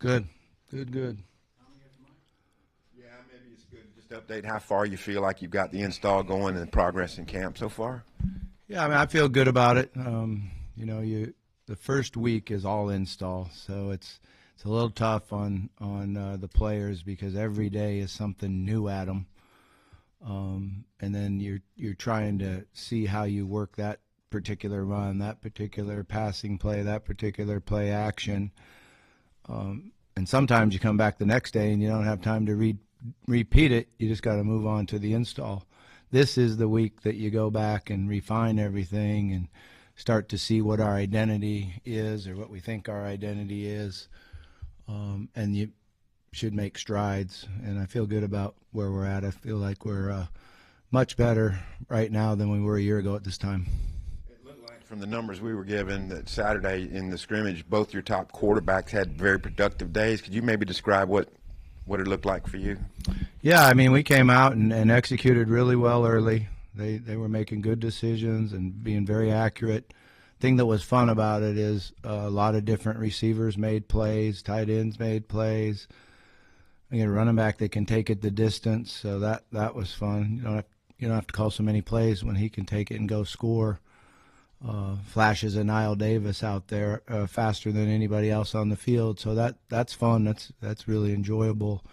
Good. Good. Yeah, maybe it's good to just update how far you feel like you've got the install going and progress in camp so far. Yeah, I mean, I feel good about it. The first week is all install, so it's a little tough on the players because every day is something new at them, and then you're trying to see how you work that particular run, that particular passing play, that particular play action, and sometimes you come back the next day and you don't have time to repeat it. You just got to move on to the install. This is the week that you go back and refine everything and start to see what our identity is or what we think our identity is, and you should make strides. And I feel good about where we're at. I feel like we're much better right now than we were a year ago at this time. It looked like from the numbers we were given that Saturday in the scrimmage, both your top quarterbacks had very productive days. Could you maybe describe what it looked like for you? Yeah, I mean, we came out and executed really well early. They were making good decisions and being very accurate. Thing that was fun about it is a lot of different receivers made plays, tight ends made plays. A running back that can take it the distance, so that was fun. You don't have to call so many plays when he can take it and go score. Flashes of Niall Davis out there faster than anybody else on the field, so that's fun. That's really enjoyable.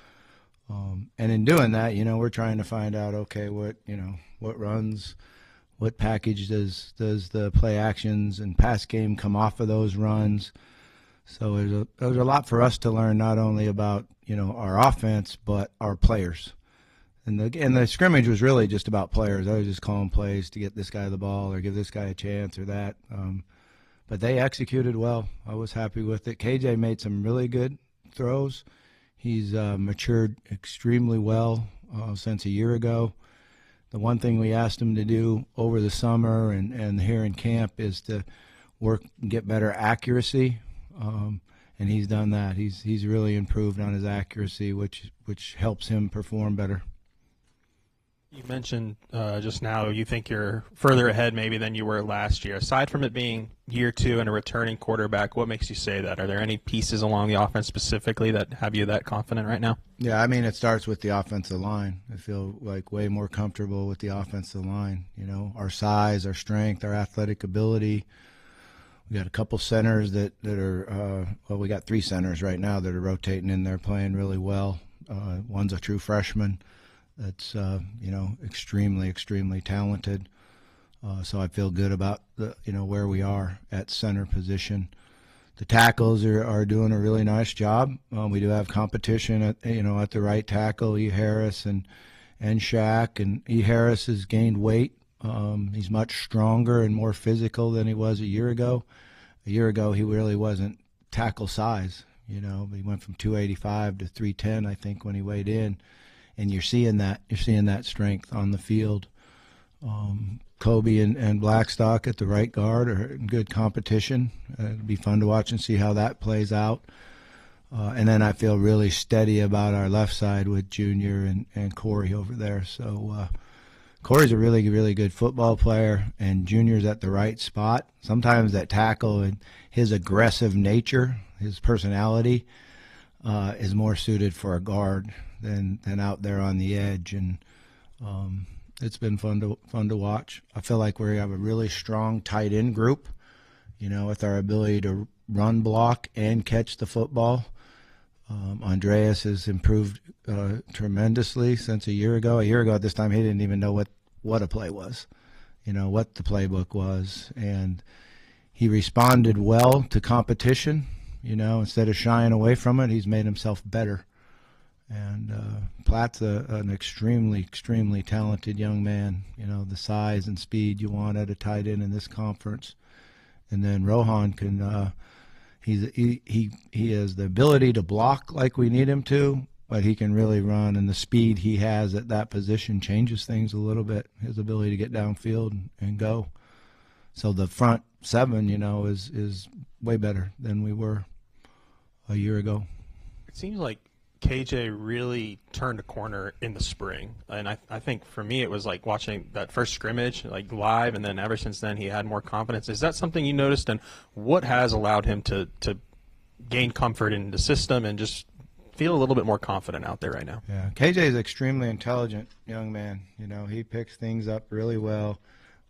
And in doing that, we're trying to find out, okay, what runs, what package does the play actions and pass game come off of those runs. So there's a lot for us to learn, not only about our offense but our players. And the scrimmage was really just about players. I was just calling plays to get this guy the ball or give this guy a chance or that. But they executed well. I was happy with it. KJ made some really good throws. He's matured extremely well since a year ago. The one thing we asked him to do over the summer and here in camp is to work and get better accuracy, and he's done that. He's really improved on his accuracy, which helps him perform better. You mentioned just now you think you're further ahead maybe than you were last year. Aside from it being year two and a returning quarterback, what makes you say that? Are there any pieces along the offense specifically that have you that confident right now? Yeah, I mean, it starts with the offensive line. I feel like way more comfortable with the offensive line. Our size, our strength, our athletic ability. We got a couple centers that are we got three centers right now that are rotating in there playing really well. One's a true freshman that's extremely talented. So I feel good about where we are at center position. The tackles are doing a really nice job. We do have competition at the right tackle, E. Harris and Shaq, and E. Harris has gained weight. He's much stronger and more physical than he was a year ago. A year ago he really wasn't tackle size. He went from 285 to 310, I think, when he weighed in. And you're seeing that strength on the field. Kobe and Blackstock at the right guard are in good competition. It'll be fun to watch and see how that plays out. And then I feel really steady about our left side with Junior and Corey over there. So Corey's a really, really good football player, and Junior's at the right spot. Sometimes that tackle and his aggressive nature, his personality, is more suited for a guard than out there on the edge, and it's been fun to watch. I feel like we have a really strong tight end group, with our ability to run block and catch the football. Andreas has improved tremendously since a year ago. A year ago at this time, he didn't even know what a play was, what the playbook was, and he responded well to competition. Instead of shying away from it, he's made himself better. And Platt's an extremely talented young man. The size and speed you want at a tight end in this conference. And then Rohan can he has the ability to block like we need him to, but he can really run, and the speed he has at that position changes things a little bit. His ability to get downfield and go. So the front seven, is way better than we were a year ago. It seems like KJ really turned a corner in the spring, and I think for me it was like watching that first scrimmage like live, and then ever since then he had more confidence. Is that something you noticed, and what has allowed him to gain comfort in the system and just feel a little bit more confident out there right now? Yeah, KJ is an extremely intelligent young man. You know, he picks things up really well.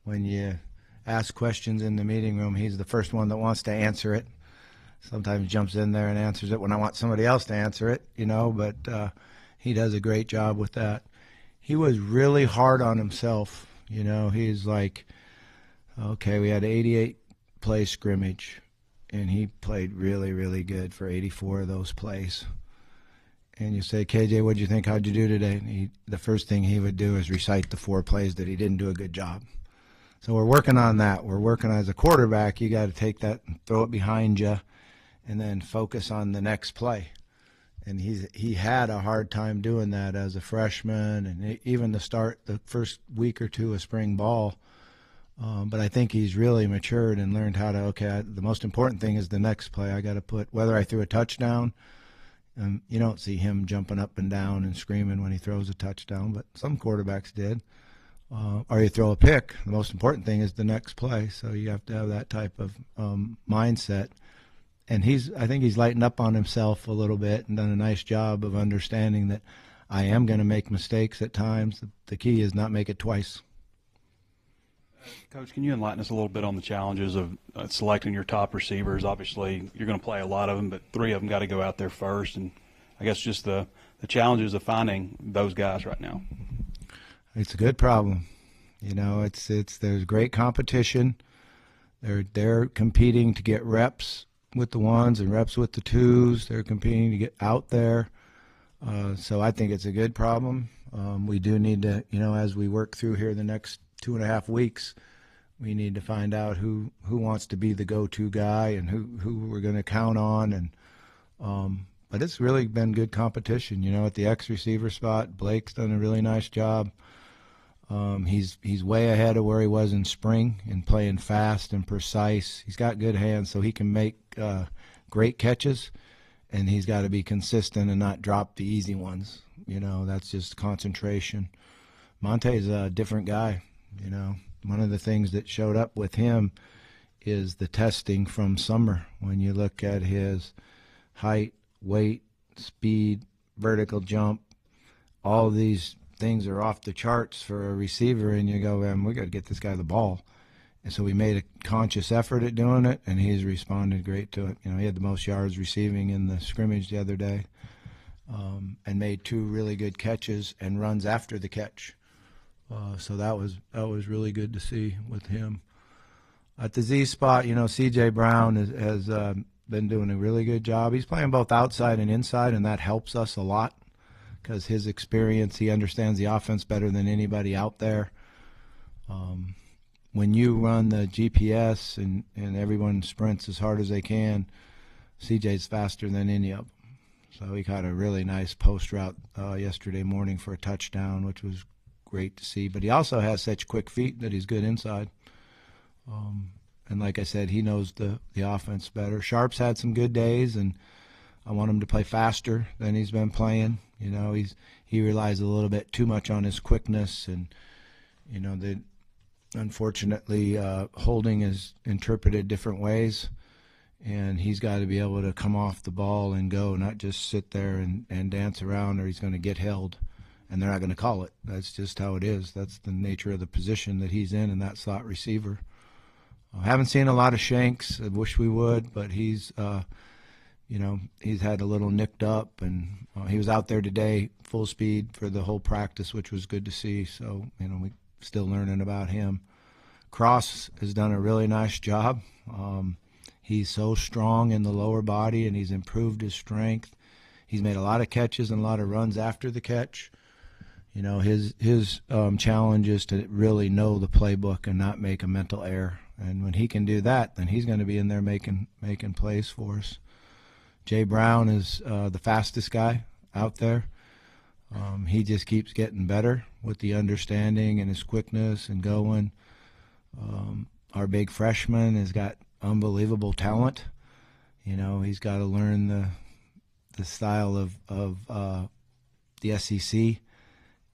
When you ask questions in the meeting room, he's the first one that wants to answer it. Sometimes jumps in there and answers it when I want somebody else to answer it, you know, but he does a great job with that. He was really hard on himself. You know, he's like, okay, we had 88 play scrimmage, and he played really, really good for 84 of those plays. And you say, KJ, what'd you think? How'd you do today? And the first thing he would do is recite the 4 plays that he didn't do a good job. So we're working on that. We're working as a quarterback. You got to take that and throw it behind you and then focus on the next play. And he had a hard time doing that as a freshman and even the first week or two of spring ball. But I think he's really matured and learned how to, okay, the most important thing is the next play. I got to put, whether I threw a touchdown, you don't see him jumping up and down and screaming when he throws a touchdown, but some quarterbacks did. Or you throw a pick. The most important thing is the next play. So you have to have that type of mindset. And I think he's lightened up on himself a little bit and done a nice job of understanding that I am going to make mistakes at times. The key is not make it twice. Coach, can you enlighten us a little bit on the challenges of selecting your top receivers? Obviously, you're going to play a lot of them, but 3 of them got to go out there first. And I guess just the challenges of finding those guys right now. It's a good problem. You know, there's great competition. They're competing to get reps with the 1s and reps with the 2s. They're competing to get out there. So I think it's a good problem. We do need to, you know, as we work through here the next 2.5 weeks, we need to find out who wants to be the go-to guy and who we're going to count on. And but it's really been good competition. You know, at the X receiver spot, Blake's done a really nice job. He's way ahead of where he was in spring and playing fast and precise. He's got good hands, so he can make great catches, and he's got to be consistent and not drop the easy ones. You know, that's just concentration. Monte's a different guy. You know, one of the things that showed up with him is the testing from summer. When you look at his height, weight, speed, vertical jump, all these things are off the charts for a receiver, and you go, man, we got to get this guy the ball. And so we made a conscious effort at doing it, and he's responded great to it. You know, he had the most yards receiving in the scrimmage the other day, and made 2 really good catches and runs after the catch. So that was really good to see with him. At the Z spot, you know, C.J. Brown has been doing a really good job. He's playing both outside and inside, and that helps us a lot because his experience, he understands the offense better than anybody out there. When you run the GPS and everyone sprints as hard as they can, CJ's faster than any of them. So he caught a really nice post route yesterday morning for a touchdown, which was great to see. But he also has such quick feet that he's good inside. And like I said, he knows the offense better. Sharp's had some good days, and I want him to play faster than he's been playing. You know, he relies a little bit too much on his quickness, and you know, unfortunately holding is interpreted different ways, and he's got to be able to come off the ball and go, not just sit there and dance around, or he's going to get held, and they're not going to call it. That's just how it is. That's the nature of the position that he's in that slot receiver. I haven't seen a lot of Shanks. I wish we would, but he's you know, he's had a little nicked up, and he was out there today full speed for the whole practice, which was good to see. So, you know, we're still learning about him. Cross has done a really nice job. He's so strong in the lower body, and he's improved his strength. He's made a lot of catches and a lot of runs after the catch. You know, his challenge is to really know the playbook and not make a mental error. And when he can do that, then he's going to be in there making plays for us. Jay Brown is the fastest guy out there. He just keeps getting better with the understanding and his quickness and going. Our big freshman has got unbelievable talent. You know, he's got to learn the style of the SEC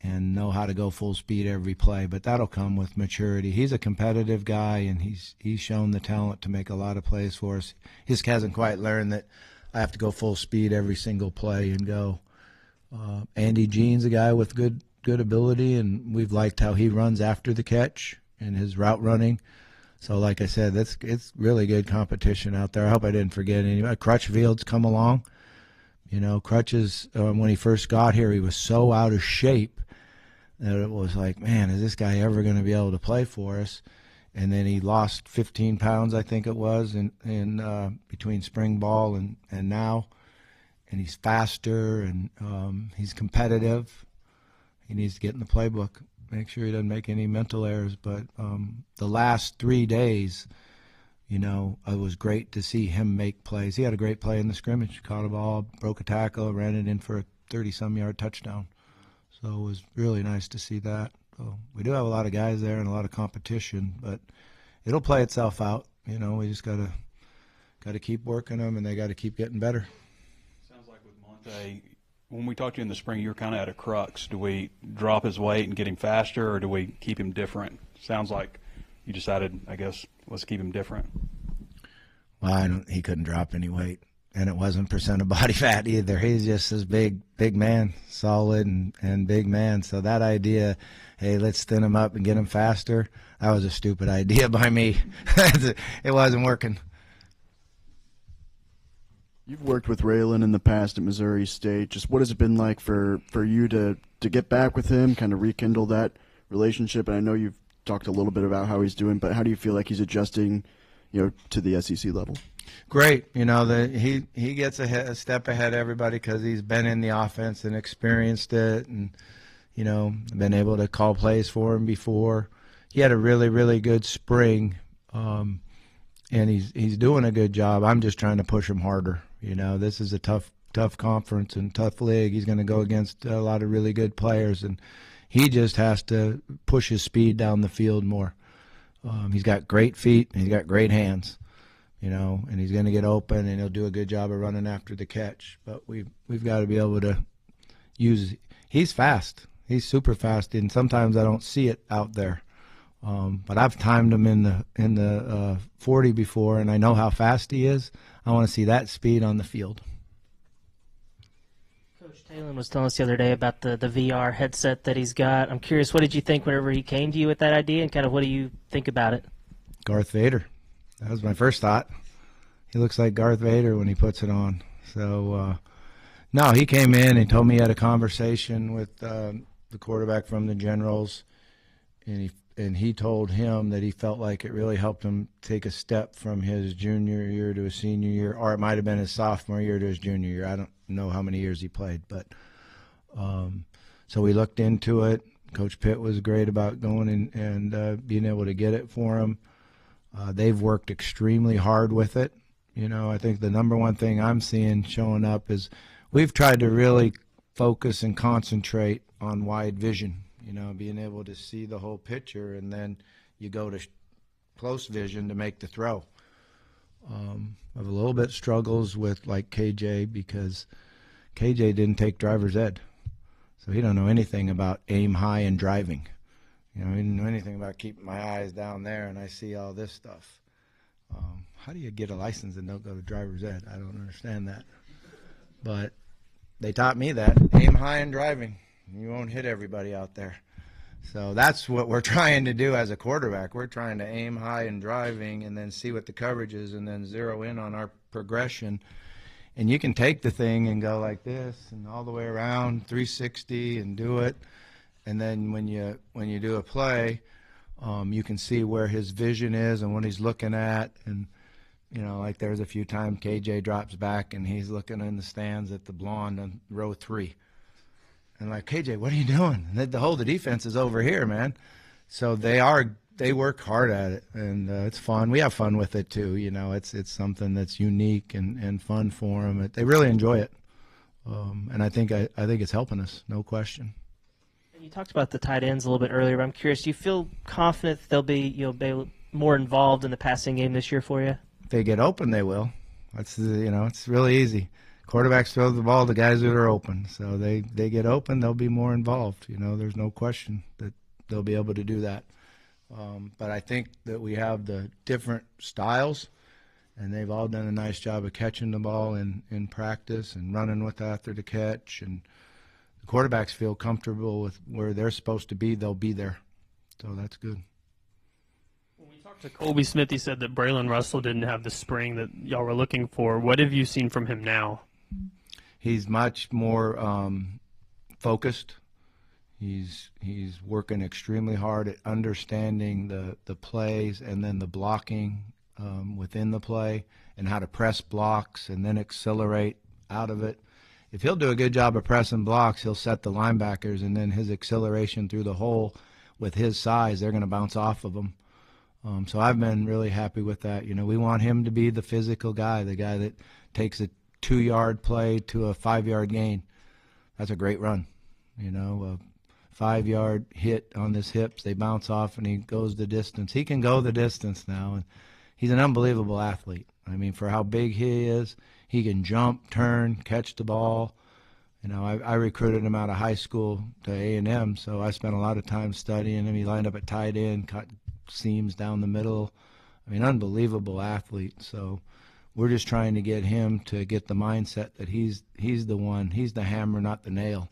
and know how to go full speed every play. But that'll come with maturity. He's a competitive guy, and he's shown the talent to make a lot of plays for us. He just hasn't quite learned that I have to go full speed every single play and go. Andy Jean's a guy with good ability, and we've liked how he runs after the catch and his route running. So, like I said, it's really good competition out there. I hope I didn't forget anybody. Crutchfield's come along. You know, Crutches, when he first got here, he was so out of shape that it was like, man, is this guy ever going to be able to play for us? And then he lost 15 pounds, I think it was, in between spring ball and now. And he's faster, and he's competitive. He needs to get in the playbook, make sure he doesn't make any mental errors. But the last 3 days, you know, it was great to see him make plays. He had a great play in the scrimmage, caught a ball, broke a tackle, ran it in for a 30-some-yard touchdown. So it was really nice to see that. So we do have a lot of guys there and a lot of competition, but it'll play itself out. You know, we just gotta keep working them, and they got to keep getting better. Sounds like with Monte, when we talked to you in the spring, you were kind of at a crux. Do we drop his weight and get him faster, or do we keep him different? Sounds like you decided, I guess, let's keep him different. Well, he couldn't drop any weight, and it wasn't percent of body fat either. He's just this big man, solid and big man. So that idea, hey, let's thin him up and get him faster, that was a stupid idea by me. It wasn't working. You've worked with Raylan in the past at Missouri State. Just what has it been like for you to get back with him, kind of rekindle that relationship? And I know you've talked a little bit about how he's doing, but how do you feel like he's adjusting, you know, to the SEC level? Great. You know, he gets a step ahead of everybody because he's been in the offense and experienced it, and, you know, been able to call plays for him before. He had a really, really good spring, and he's doing a good job. I'm just trying to push him harder. You know, this is a tough conference and tough league. He's going to go against a lot of really good players, and he just has to push his speed down the field more. He's got great feet and he's got great hands, you know, and he's going to get open and he'll do a good job of running after the catch. But we've got to be able to use. He's fast. He's super fast, and sometimes I don't see it out there. But I've timed him in the 40 before, and I know how fast he is. I want to see that speed on the field. Coach Talon was telling us the other day about the VR headset that he's got. I'm curious, what did you think whenever he came to you with that idea, and kind of what do you think about it? Darth Vader. That was my first thought. He looks like Darth Vader when he puts it on. So, no, he came in and told me he had a conversation with the quarterback from the Generals, and he told him that he felt like it really helped him take a step from his junior year to his senior year, or it might have been his sophomore year to his junior year. I don't know how many years he played, but so we looked into it. Coach Pitt was great about going and being able to get it for him. They've worked extremely hard with it. You know, I think the number one thing I'm seeing showing up is we've tried to really focus and concentrate on wide vision. You know, being able to see the whole picture, and then you go to close vision to make the throw. I have a little bit struggles with like KJ because KJ didn't take driver's ed, so he don't know anything about aim high and driving. You know, he didn't know anything about keeping my eyes down there, and I see all this stuff. How do you get a license and don't go to driver's ed? I don't understand that. But they taught me that. Aim high and driving. You won't hit everybody out there. So that's what we're trying to do as a quarterback. We're trying to aim high and driving and then see what the coverage is and then zero in on our progression. And you can take the thing and go like this and all the way around 360 and do it. And then when you do a play, you can see where his vision is and what he's looking at. And, you know, like there's a few times KJ drops back and he's looking in the stands at the blonde on row 3. And like, KJ, what are you doing? And the defense is over here, man. So they work hard at it, and it's fun. We have fun with it too. You know, it's something that's unique and fun for them. They really enjoy it, and I think it's helping us, no question. And you talked about the tight ends a little bit earlier, but I'm curious, do you feel confident that they'll be more involved in the passing game this year for you? If they get open, they will. It's really easy. Quarterbacks throw the ball to guys that are open. So they get open, they'll be more involved. You know, there's no question that they'll be able to do that. But I think that we have the different styles, and they've all done a nice job of catching the ball in practice and running with after the catch. And the quarterbacks feel comfortable with where they're supposed to be. They'll be there. So that's good. When we talked to Colby Smith, he said that Braylon Russell didn't have the spring that y'all were looking for. What have you seen from him now? He's much more focused. He's working extremely hard at understanding the plays and then the blocking within the play and how to press blocks and then accelerate out of it. If he'll do a good job of pressing blocks, he'll set the linebackers, and then his acceleration through the hole with his size, they're going to bounce off of him. So I've been really happy with that. You know, we want him to be the physical guy, the guy that takes a 2-yard play to a 5-yard gain. That's a great run. You know, a 5-yard hit on his hips, they bounce off, and he goes the distance. He can go the distance now, and he's an unbelievable athlete. I mean, for how big he is, he can jump, turn, catch the ball. You know, I recruited him out of high school to A&M, so I spent a lot of time studying him. He lined up at tight end, cut seams down the middle. I mean, unbelievable athlete. So we're just trying to get him to get the mindset that he's the one, he's the hammer, not the nail.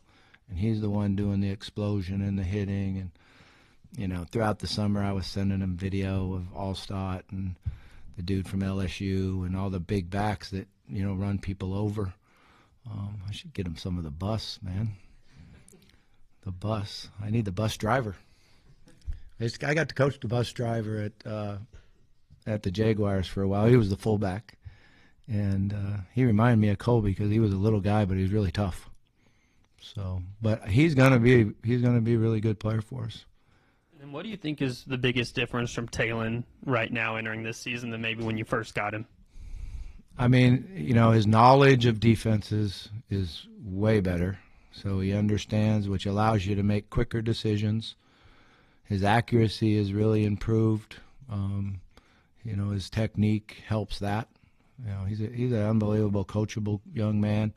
And he's the one doing the explosion and the hitting. And, you know, throughout the summer I was sending him video of Allstott and the dude from LSU and all the big backs that, you know, run people over. I should get him some of the bus, man. The bus. I need the bus driver. I got to coach the bus driver at the Jaguars for a while. He was the fullback. And he reminded me of Colby because he was a little guy, but he was really tough. So, but he's gonna be a really good player for us. And what do you think is the biggest difference from Talon right now entering this season than maybe when you first got him? I mean, you know, his knowledge of defenses is way better. So he understands, which allows you to make quicker decisions. His accuracy is really improved. You know, his technique helps that. You know, he's an unbelievable, coachable young man.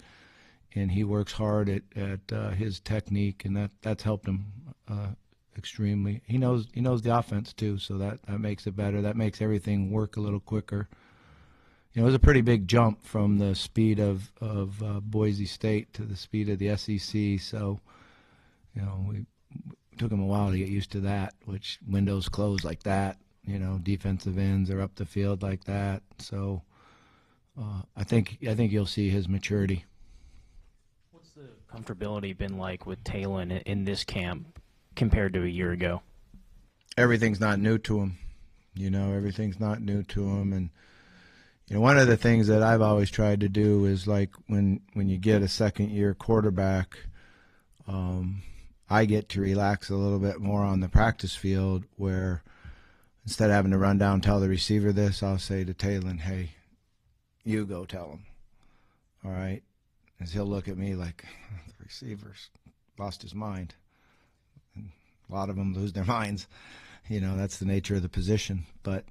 And he works hard at his technique, and that's helped him extremely. He knows the offense too, so that makes it better. That makes everything work a little quicker. You know, it was a pretty big jump from the speed of Boise State to the speed of the SEC. So, you know, we took him a while to get used to that, which windows close like that. You know, defensive ends are up the field like that. So, I think you'll see his maturity. What's the comfortability been like with Talon in this camp compared to a year ago? Everything's not new to him. You know, everything's not new to him. And, you know, one of the things that I've always tried to do is, like, when you get a second-year quarterback, I get to relax a little bit more on the practice field, where instead of having to run down and tell the receiver this, I'll say to Talon, hey, you go tell him. All right? And he'll look at me like, the receiver's lost his mind. And a lot of them lose their minds. You know, that's the nature of the position. But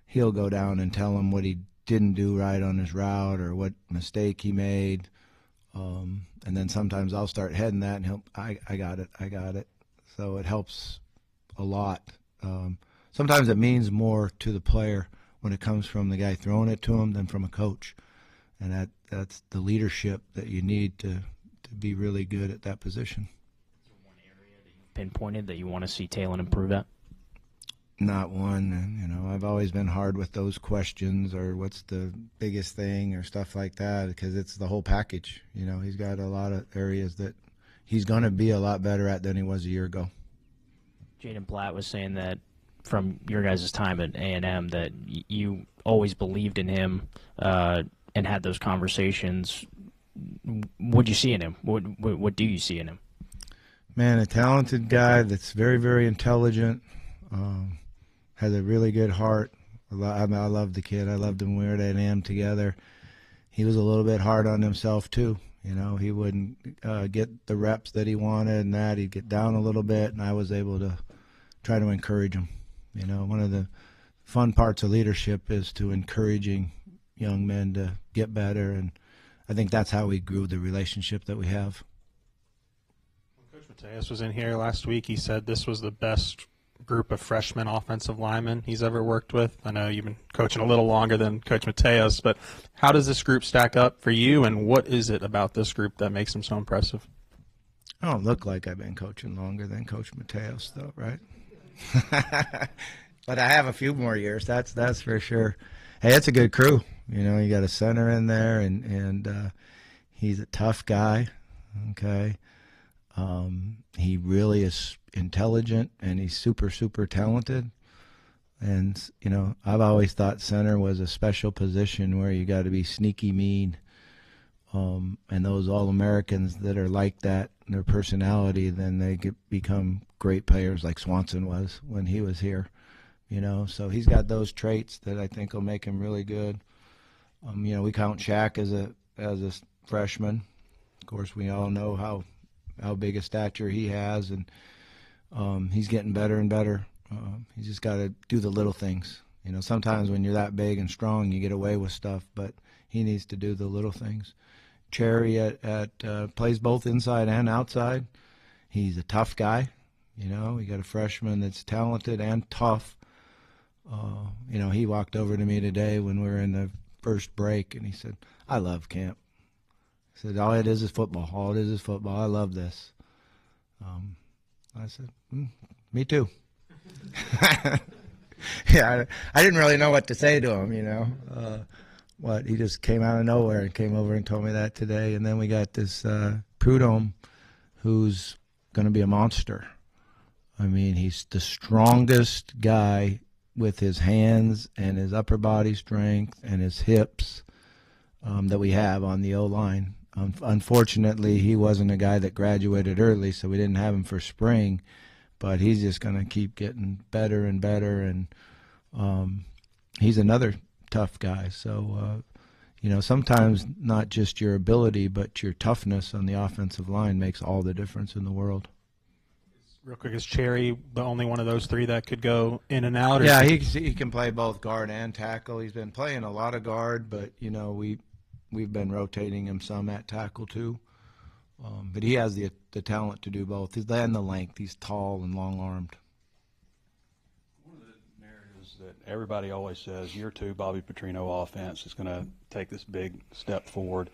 he'll go down and tell him what he didn't do right on his route or what mistake he made. And then sometimes I'll start heading that, and I got it. So it helps a lot. Sometimes it means more to the player when it comes from the guy throwing it to him than from a coach. And that's the leadership that you need to be really good at that position. Is there one area that you've pinpointed that you want to see Talon improve at? Not one. And, you know, I've always been hard with those questions, or what's the biggest thing or stuff like that, because it's the whole package. You know, he's got a lot of areas that he's going to be a lot better at than he was a year ago. Jaden Platt was saying that from your guys' time at A&M that you always believed in him and had those conversations. What do you see in him? What do you see in him? Man, a talented guy that's very, very intelligent, has a really good heart. I love the kid. I loved him when we were at A&M together. He was a little bit hard on himself too. You know, he wouldn't get the reps that he wanted, and that he'd get down a little bit, and I was able to try to encourage him. You know, one of the fun parts of leadership is to encouraging young men to get better, and I think that's how we grew the relationship that we have. Coach Mateus was in here last week. He said this was the best group of freshman offensive linemen he's ever worked with? I know you've been coaching a little longer than Coach Mateos, but how does this group stack up for you, and what is it about this group that makes them so impressive? I don't look like I've been coaching longer than Coach Mateos, though, right? But I have a few more years. That's for sure. Hey, it's a good crew. You know, you got a center in there, and he's a tough guy. Okay, he really is intelligent, and he's super, super talented. And you know, I've always thought center was a special position where you got to be sneaky mean. And those All-Americans that are like that, their personality, then they become great players like Swanson was when he was here. You know, so he's got those traits that I think will make him really good. You know, we count Shaq as a freshman. Of course, we all know how big a stature he has, and he's getting better and better. He's just got to do the little things. You know, sometimes when you're that big and strong, you get away with stuff, but he needs to do the little things. Cherry plays both inside and outside. He's a tough guy. You know, you got a freshman that's talented and tough. You know, he walked over to me today when we were in the first break, and he said, "I love camp." He said, "All it is football. All it is football. I love this." I said, "Me too." Yeah, I didn't really know what to say to him, you know. He just came out of nowhere and came over and told me that today. And then we got this Prudhomme, who's going to be a monster. I mean, he's the strongest guy with his hands and his upper body strength and his hips that we have on the O-line. Unfortunately, he wasn't a guy that graduated early, so we didn't have him for spring. But he's just going to keep getting better and better, and he's another tough guy. So, you know, sometimes not just your ability, but your toughness on the offensive line makes all the difference in the world. Real quick, is Cherry the only one of those three that could go in and out? Or yeah, he can play both guard and tackle. He's been playing a lot of guard, but, you know, we've been rotating him some at tackle too. But he has the talent to do both. He's and the length. He's tall and long-armed. One of the narratives that everybody always says, year two Bobby Petrino offense is going to take this big step forward.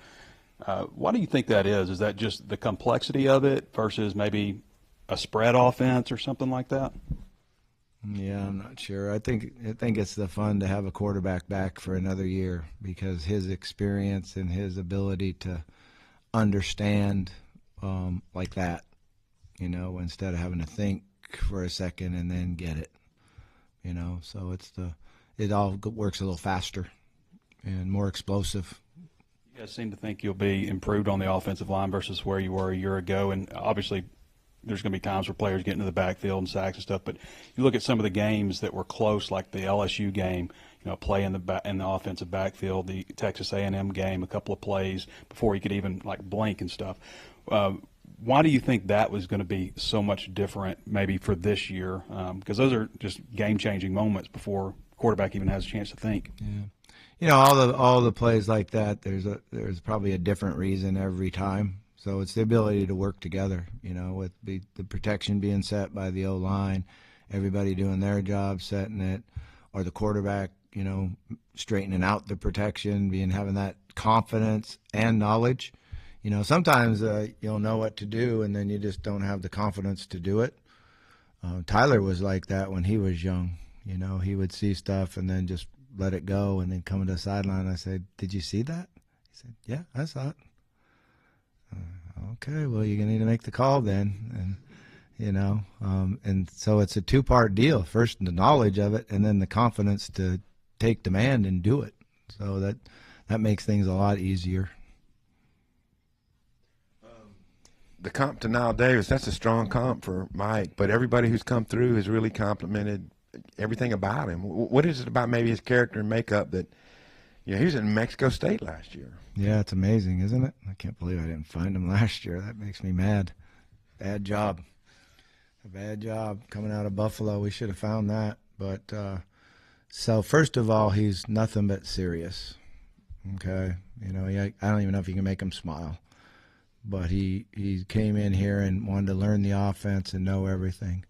Why do you think that is? Is that just the complexity of it versus maybe a spread offense or something like that? Yeah, I'm not sure. I think it's the fun to have a quarterback back for another year because his experience and his ability to understand like that, you know, instead of having to think for a second and then get it, you know. So it all works a little faster and more explosive. You guys seem to think you'll be improved on the offensive line versus where you were a year ago, and obviously there's going to be times where players get into the backfield and sacks and stuff, but you look at some of the games that were close, like the LSU game, you know, play in the offensive backfield, the Texas A&M game, a couple of plays before you could even like blink and stuff. Why do you think that was going to be so much different maybe for this year? Because those are just game-changing moments before quarterback even has a chance to think. Yeah. You know, all the plays like that, there's probably a different reason every time. So it's the ability to work together, you know, with the protection being set by the O-line, everybody doing their job, setting it, or the quarterback, you know, straightening out the protection, having that confidence and knowledge. You know, sometimes you'll know what to do, and then you just don't have the confidence to do it. Tyler was like that when he was young. You know, he would see stuff and then just let it go, and then come to the sideline. I said, "Did you see that?" He said, "Yeah, I saw it." Okay, well, you're going to need to make the call then. And, you know, and so it's a two-part deal. First, the knowledge of it, and then the confidence to take demand and do it. So that makes things a lot easier. The comp to Niall Davis, that's a strong comp for Mike, but everybody who's come through has really complimented everything about him. What is it about maybe his character and makeup that, you know, he was in Mexico State last year. Yeah, it's amazing, isn't it? I can't believe I didn't find him last year. That makes me mad. Bad job. A bad job coming out of Buffalo. We should have found that. But so first of all, he's nothing but serious. Okay, you know, I don't even know if you can make him smile. But he came in here and wanted to learn the offense and know everything.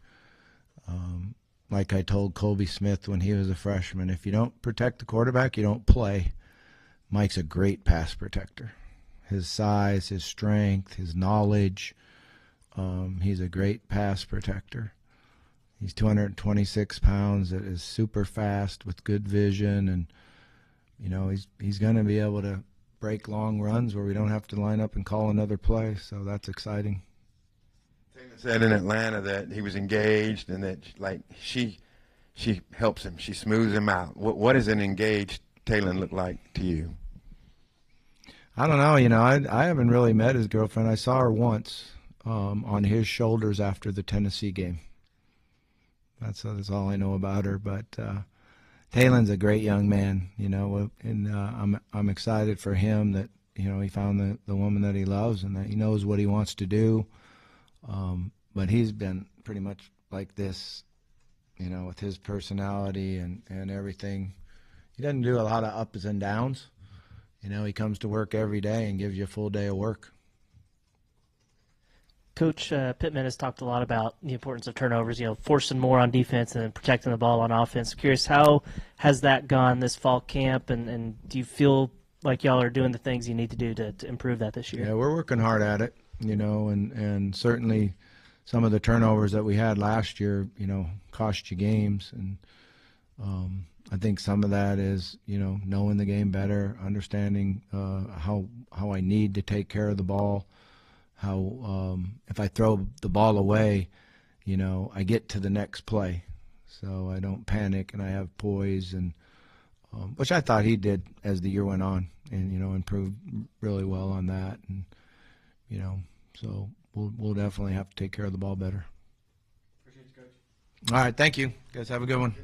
like I told Colby Smith when he was a freshman, if you don't protect the quarterback, you don't play. Mike's a great pass protector. His size, his strength, his knowledge, he's a great pass protector. He's 226 pounds. That is super fast with good vision, and he's going to be able to break long runs where we don't have to line up and call another play. So that's exciting. Taylor said in Atlanta that he was engaged and that she helps him. She smooths him out. What does an engaged Taylor look like to you? I don't know. I haven't really met his girlfriend. I saw her once on his shoulders after the Tennessee game. That's all I know about her. But Taylon's a great young man, and I'm excited for him that he found the woman that he loves and that he knows what he wants to do. But he's been pretty much like this, with his personality and everything. He doesn't do a lot of ups and downs. He comes to work every day and gives you a full day of work. Coach Pittman has talked a lot about the importance of turnovers, forcing more on defense and protecting the ball on offense. Curious, how has that gone this fall camp, and do you feel like y'all are doing the things you need to do to improve that this year? Yeah, we're working hard at it, and certainly some of the turnovers that we had last year, cost you games. And I think some of that is, knowing the game better, understanding how I need to take care of the ball, how if I throw the ball away, I get to the next play, so I don't panic and I have poise, and which I thought he did as the year went on, and improved really well on that, and so we'll definitely have to take care of the ball better. Appreciate you, Coach. All right, thank you. You guys have a good one.